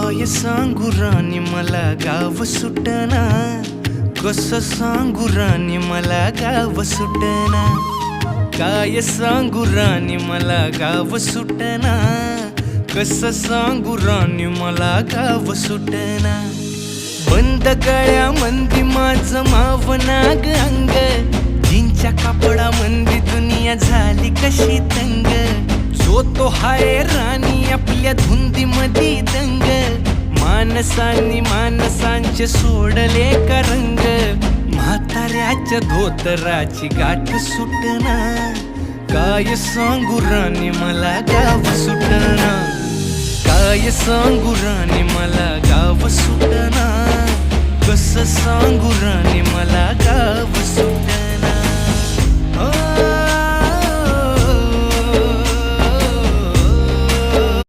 काय सांगू राणी मला गाव सुटना, कसं सांगू राणी मला गाव सुटना. काय सांगू राणी मला गाव सुटना, कसं सांगू राणी मला गाव सुटना. बंद गळ्यामंदी माझं मावनाग अंग, जीनच्या कापडामंदी दुनिया झाली कशी तंग. जो तो हाय राणी आपल्या धुंदीमधी दंग, माणसांनी माणसांचे सोडले का रंग. म्हाताऱ्याच्या धोतराची गाठ सुटना, काय सांगू राणी मला गाव सुटना. काय सांगू राणी मला गाव सुटना, कसं सांगू राणी मला गाव सुटना.